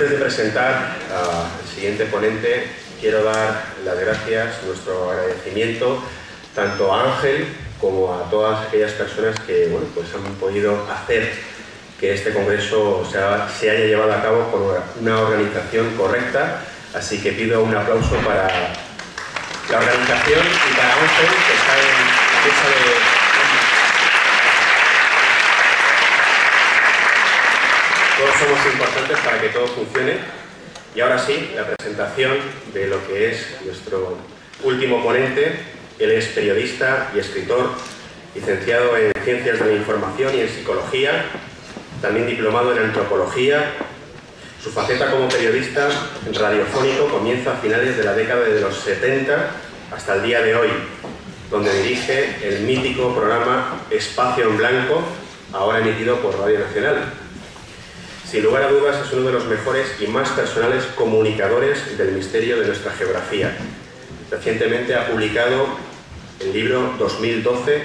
Antes de presentar al siguiente ponente, quiero dar las gracias, nuestro agradecimiento, tanto a Ángel como a todas aquellas personas que pues han podido hacer que este congreso se haya llevado a cabo con una organización correcta. Así que pido un aplauso para la organización y para Ángel, que está en la mesa de... Todos somos importantes para que todo funcione. Y ahora sí, la presentación de lo que es nuestro último ponente. Él es periodista y escritor, licenciado en Ciencias de la Información y en Psicología, también diplomado en Antropología. Su faceta como periodista radiofónico comienza a finales de la década de los 70 hasta el día de hoy, donde dirige el mítico programa Espacio en Blanco, ahora emitido por Radio Nacional. Sin lugar a dudas, es uno de los mejores y más personales comunicadores del misterio de nuestra geografía. Recientemente ha publicado el libro 2012,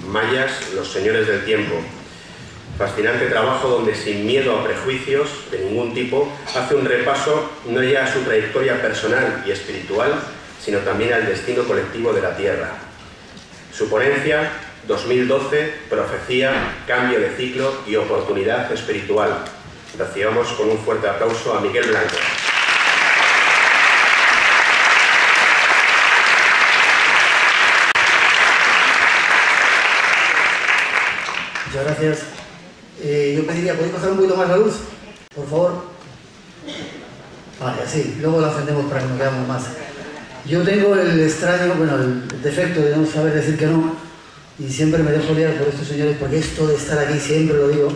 Mayas, los señores del tiempo. Fascinante trabajo donde, sin miedo a prejuicios de ningún tipo, hace un repaso no ya a su trayectoria personal y espiritual, sino también al destino colectivo de la Tierra. Su ponencia, 2012, profecía, cambio de ciclo y oportunidad espiritual. Recibamos con un fuerte aplauso a Miguel Blanco. Muchas gracias. Yo pediría, ¿podéis bajar un poquito más la luz? Por favor. Vale, así. Luego la encendemos para que nos veamos más. Yo tengo el extraño, el defecto de no saber decir que no, y siempre me dejo liar por estos señores, porque esto de estar aquí, siempre lo digo,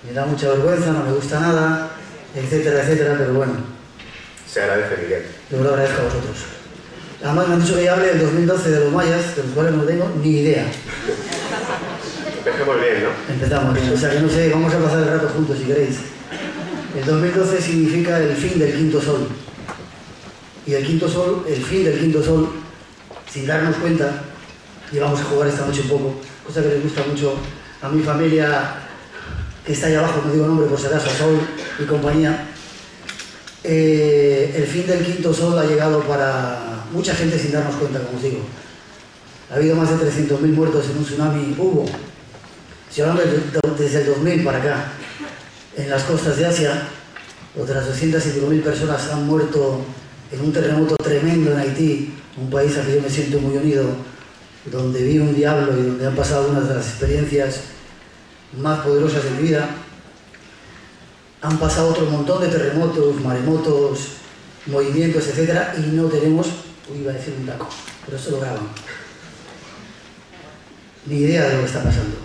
me da mucha vergüenza, no me gusta nada, etcétera, etcétera, pero bueno. Se agradece, Miguel. Yo lo agradezco a vosotros. Además me han dicho que ya hable del 2012 de los mayas, de los cuales no tengo ni idea. Empecemos bien, ¿no? Empezamos bien, o sea que no sé, vamos a pasar el rato juntos si queréis. El 2012 significa el fin del quinto sol. Y el quinto sol, el fin del quinto sol, sin darnos cuenta, y vamos a jugar esta noche un poco, cosa que les gusta mucho a mi familia, que está ahí abajo, no digo nombre por si acaso, a Sol y compañía. El fin del quinto sol ha llegado para mucha gente sin darnos cuenta, como os digo. Ha habido más de 300.000 muertos en un tsunami, si hablamos desde el 2000 para acá, en las costas de Asia, otras 205.000 personas han muerto en un terremoto tremendo en Haití, un país al que yo me siento muy unido, donde vi un diablo y donde han pasado unas de las experiencias más poderosas de mi vida. Han pasado otro montón de terremotos, maremotos, movimientos, etcétera, y no tenemos, iba a decir un taco, pero eso lo graban, ni idea de lo que está pasando.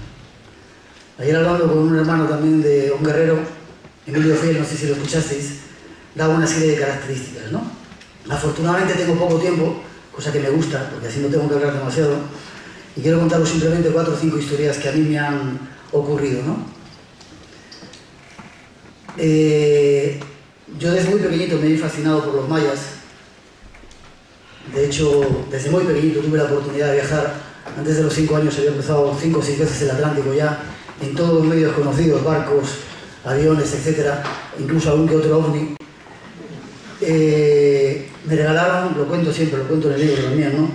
Ayer hablando con un hermano también de un guerrero, Emilio Fiel, no sé si lo escuchasteis, daba una serie de características, ¿no? Afortunadamente tengo poco tiempo, cosa que me gusta, porque así no tengo que hablar demasiado, y quiero contaros simplemente 4 o 5 historias que a mí me han ocurrido, ¿no? Yo desde muy pequeñito me he fascinado por los mayas. De hecho, desde muy pequeñito tuve la oportunidad de viajar. Antes de los 5 años había cruzado 5 o 6 veces el Atlántico ya, en todos los medios conocidos, barcos, aviones, etcétera, incluso algún que otro ovni. Me regalaron, lo cuento siempre, lo cuento en el libro también, ¿no?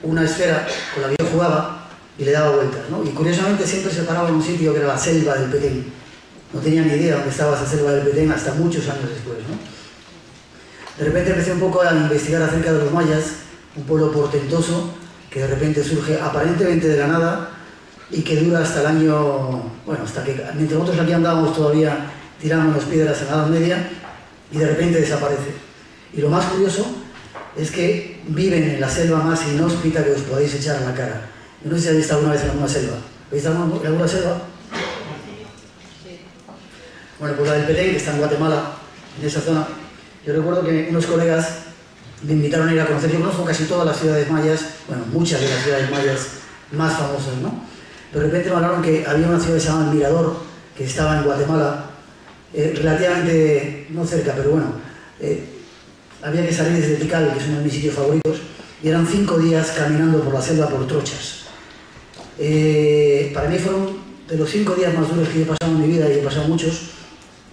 Una esfera con la que yo jugaba y le daba vueltas, ¿no? Y curiosamente siempre se paraba en un sitio que era la selva del Petén. No tenía ni idea dónde estaba esa selva del Petén hasta muchos años después, ¿no? De repente empecé un poco a investigar acerca de los mayas, un pueblo portentoso que de repente surge aparentemente de la nada y que dura hasta el año, hasta que mientras nosotros aquí andábamos todavía tirándonos piedras en la Edad Media, y de repente desaparece. Y lo más curioso es que viven en la selva más inhóspita que os podéis echar a la cara. Yo no sé si habéis estado alguna vez en alguna selva. ¿Habéis estado en alguna selva? Bueno, pues la del Petén, que está en Guatemala, en esa zona. Yo recuerdo que unos colegas me invitaron a ir a conocer. Yo conozco casi todas las ciudades mayas, muchas de las ciudades mayas más famosas, ¿no? Pero de repente me hablaron que había una ciudad que se llama Mirador, que estaba en Guatemala, relativamente, no cerca, pero había que salir desde Tikal, que es uno de mis sitios favoritos, y eran 5 días caminando por la selva por trochas. Para mí fueron de los 5 días más duros que he pasado en mi vida, y he pasado muchos,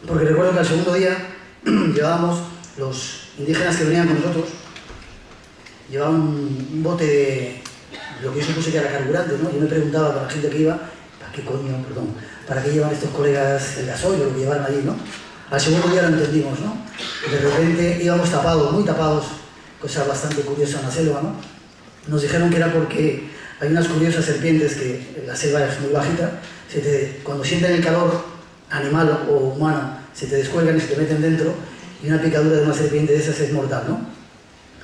porque recuerdo que al segundo día llevábamos, los indígenas que venían con nosotros, llevaban un bote de lo que yo supuse que era carburante, ¿no? Yo me preguntaba para la gente que iba, ¿para qué coño, perdón, para qué llevan estos colegas el gasoil o lo que llevaron allí, ¿no? Al segundo día lo entendimos, ¿no? De repente íbamos tapados, muy tapados, cosa bastante curiosa en la selva, ¿no? Nos dijeron que era porque hay unas curiosas serpientes que la selva es muy bajita, cuando sienten el calor animal o humano, se te descuelgan y se te meten dentro, y una picadura de una serpiente de esas es mortal, ¿no?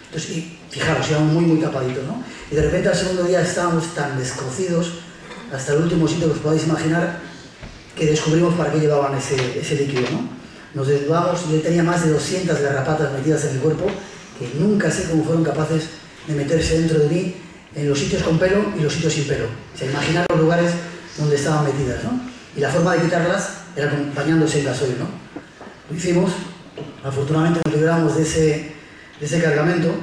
Entonces, y fijaros, íbamos muy, muy tapaditos, ¿no? Y de repente al segundo día estábamos tan descocidos, hasta el último sitio que os podáis imaginar, que descubrimos para qué llevaban ese líquido, ¿no? Nos desnudamos y yo tenía más de 200 garrapatas metidas en el cuerpo, que nunca sé cómo fueron capaces de meterse dentro de mí, en los sitios con pelo y los sitios sin pelo. O sea, imaginar los lugares donde estaban metidas, ¿no? Y la forma de quitarlas era bañándose en gasoil, ¿no? Lo hicimos, afortunadamente nos libramos de ese cargamento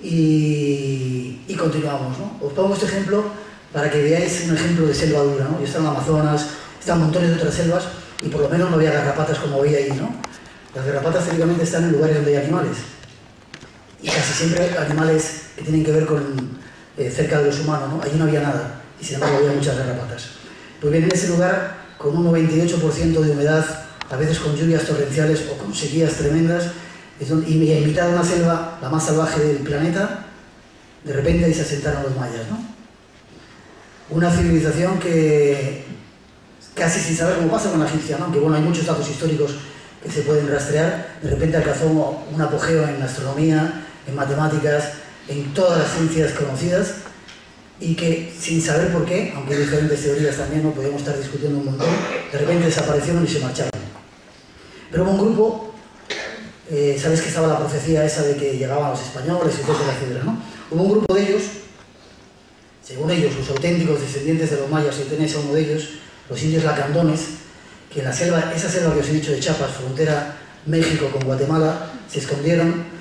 y continuamos, ¿no? Os pongo este ejemplo para que veáis un ejemplo de selva dura, ¿no? Yo estaba en Amazonas, están montones de otras selvas y por lo menos no había garrapatas como veía ahí, ¿no? Las garrapatas técnicamente están en lugares donde hay animales y casi siempre hay animales que tienen que ver con cerca de los humanos, ¿no? Allí no había nada y sin embargo había muchas garrapatas. Pues bien, en ese lugar, con un 98% de humedad, a veces con lluvias torrenciales o con sequías tremendas, y en mitad de una selva, la más salvaje del planeta, de repente ahí se asentaron los mayas, ¿no? Una civilización que, casi sin saber cómo pasa con la egipcia, ¿no? Aunque bueno, hay muchos datos históricos que se pueden rastrear, de repente alcanzó un apogeo en astronomía, en matemáticas, en todas las ciencias conocidas, y que sin saber por qué, aunque hay diferentes teorías también, no podemos estar discutiendo un montón, de repente desaparecieron y se marcharon. Pero hubo un grupo, sabéis que estaba la profecía esa de que llegaban los españoles, etcétera, etcétera, ¿no? Hubo un grupo de ellos, según ellos, los auténticos descendientes de los mayas, y tenéis a uno de ellos, los indios lacandones, que en la selva, esa selva que os he dicho de Chiapas, frontera México con Guatemala, se escondieron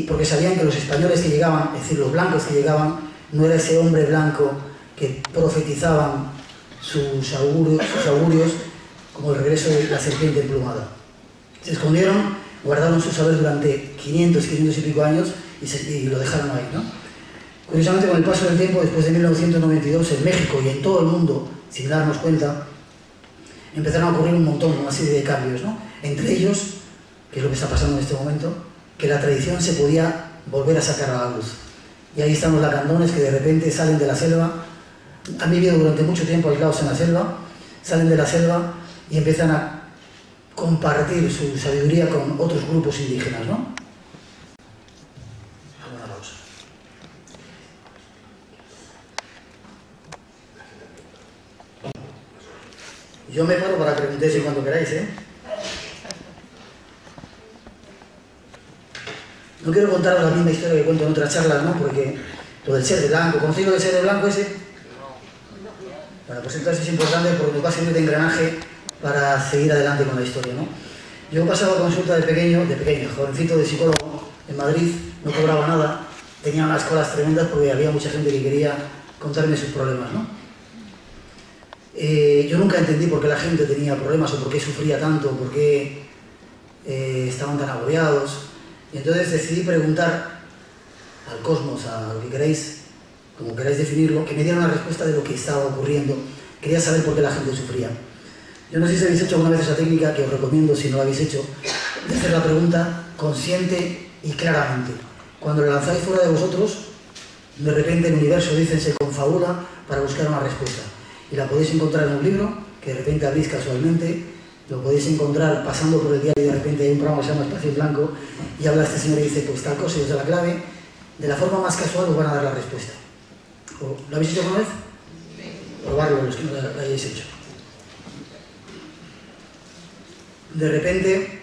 porque sabían que los españoles que llegaban, es decir, los blancos que llegaban, no era ese hombre blanco que profetizaban sus augurios como el regreso de la serpiente emplumada. Se escondieron, guardaron su saber durante 500 y pico años y lo dejaron ahí, ¿no? Curiosamente, con el paso del tiempo, después de 1992, en México y en todo el mundo, sin darnos cuenta, empezaron a ocurrir un montón, una serie de cambios, ¿no? Entre ellos, que es lo que está pasando en este momento, que la tradición se podía volver a sacar a la luz. Y ahí están los lacandones que de repente salen de la selva, han vivido durante mucho tiempo aislados en la selva, salen de la selva y empiezan a compartir su sabiduría con otros grupos indígenas, ¿no? Una pausa. Yo me paro para que preguntéis cuando queráis, ¿eh? No quiero contaros la misma historia que cuento en otras charlas, ¿no? Porque lo del ser de blanco, ¿conocéis lo del ser de blanco ese? Bueno, pues entonces es importante porque nos va a servir de engranaje para seguir adelante con la historia, ¿no? Yo pasaba consulta de pequeño, jovencito de psicólogo en Madrid, no cobraba nada, tenía unas colas tremendas porque había mucha gente que quería contarme sus problemas, ¿no? Yo nunca entendí por qué la gente tenía problemas o por qué sufría tanto, por qué estaban tan agobiados. Y entonces decidí preguntar al cosmos, a lo que queráis, como queráis definirlo, que me diera una respuesta de lo que estaba ocurriendo. Quería saber por qué la gente sufría. Yo no sé si habéis hecho alguna vez esa técnica, que os recomiendo si no la habéis hecho, de hacer la pregunta consciente y claramente. Cuando la lanzáis fuera de vosotros, de repente el universo, dicen, se confabula para buscar una respuesta. Y la podéis encontrar en un libro, que de repente abrís casualmente, lo podéis encontrar pasando por el diario y de repente hay un programa que se llama Espacio en Blanco y habla este señor y dice, pues tal cosa y os da la clave, de la forma más casual os van a dar la respuesta. ¿Lo habéis hecho alguna vez? Probarlo los que no lo hayáis hecho. De repente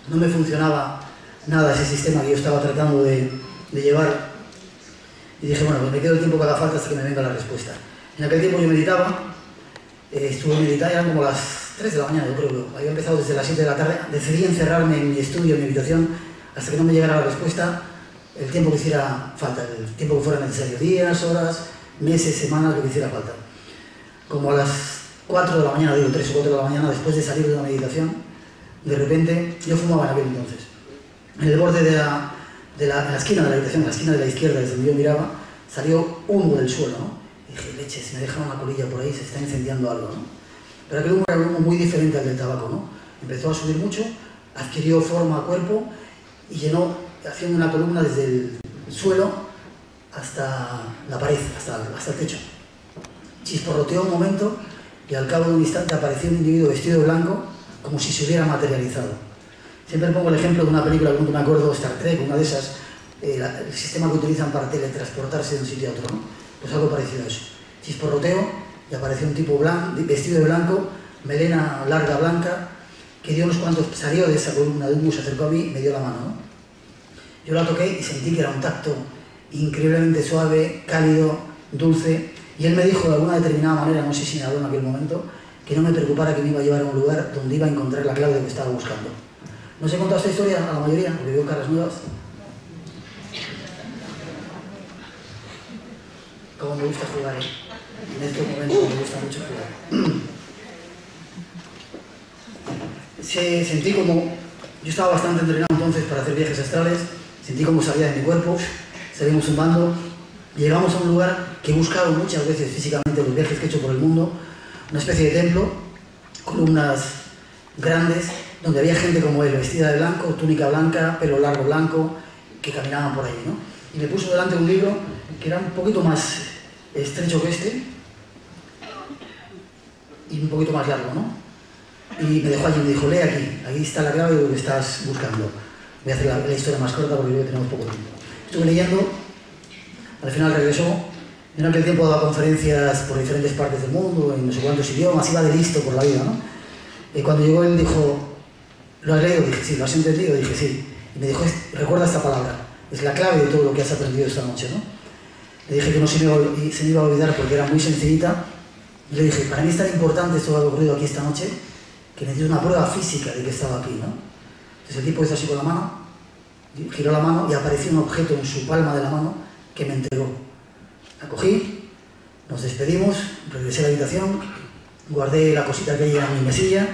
no me funcionaba nada ese sistema que yo estaba tratando de llevar y dije, bueno, pues me quedo el tiempo que haga falta hasta que me venga la respuesta. En aquel tiempo yo meditaba, estuve meditando, eran como las 3 de la mañana, yo creo que había empezado desde las 7 de la tarde, decidí encerrarme en mi estudio, en mi habitación, hasta que no me llegara la respuesta, el tiempo que hiciera falta, el tiempo que fuera necesario, días, horas, meses, semanas, lo que hiciera falta. Como a las 4 de la mañana, digo 3 o 4 de la mañana, después de salir de la meditación, De repente, yo fumaba en aquel entonces. En el borde en la esquina de la habitación, en la esquina de la izquierda, desde donde yo miraba, salió humo del suelo, ¿no? Y dije, leche, si me dejan una colilla por ahí, se está incendiando algo, ¿no? Pero aquel humo era un humo muy diferente al del tabaco, ¿no? Empezó a subir mucho, adquirió forma, cuerpo, y llenó, haciendo una columna desde el suelo hasta la pared, hasta el techo. Chisporroteó un momento y al cabo de un instante apareció un individuo vestido de blanco como si se hubiera materializado. Siempre pongo el ejemplo de una película que nunca me acuerdo, Star Trek, una de esas, el sistema que utilizan para teletransportarse de un sitio a otro, ¿no? Pues algo parecido a eso. Chisporroteo y apareció un tipo vestido de blanco, melena larga blanca, que dio unos cuantos, salió de esa columna de humo, se acercó a mí y me dio la mano, ¿no? Yo la toqué y sentí que era un tacto increíblemente suave, cálido, dulce, y él me dijo de alguna determinada manera, no sé si me habló en aquel momento, que no me preocupara, que me iba a llevar a un lugar donde iba a encontrar la clave de lo que estaba buscando. ¿No os he contado esta historia a la mayoría? Porque veo caras nuevas. Cómo me gusta jugar, ¿eh? En estos momentos me gusta mucho jugar. Sentí como... Yo estaba bastante entrenado entonces para hacer viajes astrales, sentí como salía de mi cuerpo, salimos zumbando, llegamos a un lugar que he buscado muchas veces físicamente en los viajes que he hecho por el mundo, una especie de templo, columnas grandes, donde había gente como él, vestida de blanco, túnica blanca, pelo largo blanco, que caminaban por ahí, ¿no? Y me puso delante un libro que era un poquito más estrecho que este, y un poquito más largo, ¿no? Y me dejó allí y me dijo, lee aquí, ahí está la clave de lo que estás buscando. Voy a hacer la historia más corta porque creo que tenemos poco tiempo. Estuve leyendo, al final regresó, en aquel tiempo daba conferencias por diferentes partes del mundo, en no sé cuántos idiomas, iba de listo por la vida, ¿no? Y cuando llegó él dijo, ¿lo has leído? Dije, sí. ¿Lo has entendido? Dije, sí. Y me dijo, recuerda esta palabra, es la clave de todo lo que has aprendido esta noche, ¿no? Le dije que no se me iba a olvidar porque era muy sencillita. Y le dije, para mí es tan importante esto que ha ocurrido aquí esta noche, que necesito una prueba física de que estaba aquí, ¿no? Entonces el tipo hizo así con la mano, giró la mano y apareció un objeto en su palma de la mano que me entregó. La cogí, nos despedimos, regresé a la habitación, guardé la cosita que había en mi mesilla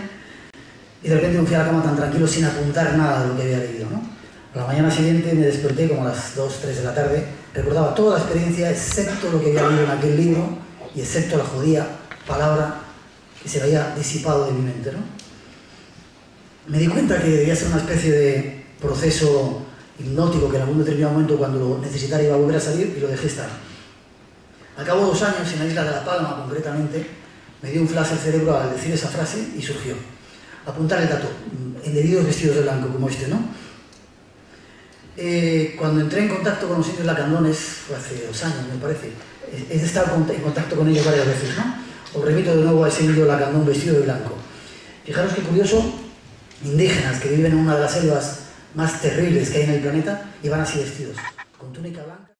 y de repente me fui a la cama tan tranquilo sin apuntar nada de lo que había leído, ¿no? A la mañana siguiente me desperté como a las 2, 3 de la tarde, recordaba toda la experiencia excepto lo que había leído en aquel libro y excepto la jodida palabra que se había disipado de mi mente, ¿no? Me di cuenta que debía ser una especie de proceso hipnótico que en algún determinado momento cuando lo necesitara iba a volver a salir y lo dejé estar. Al cabo de 2 años, en la isla de La Palma concretamente, me dio un flash al cerebro al decir esa frase y surgió. Apuntar el dato, individuos vestidos de blanco como este, ¿no? Cuando entré en contacto con los indios lacandones, fue hace 2 años me parece, he estado en contacto con ellos varias veces, ¿no? Os remito de nuevo a ese indio lacandón vestido de blanco. Fijaros qué curioso, indígenas que viven en una de las selvas más terribles que hay en el planeta y van así vestidos, con túnica blanca.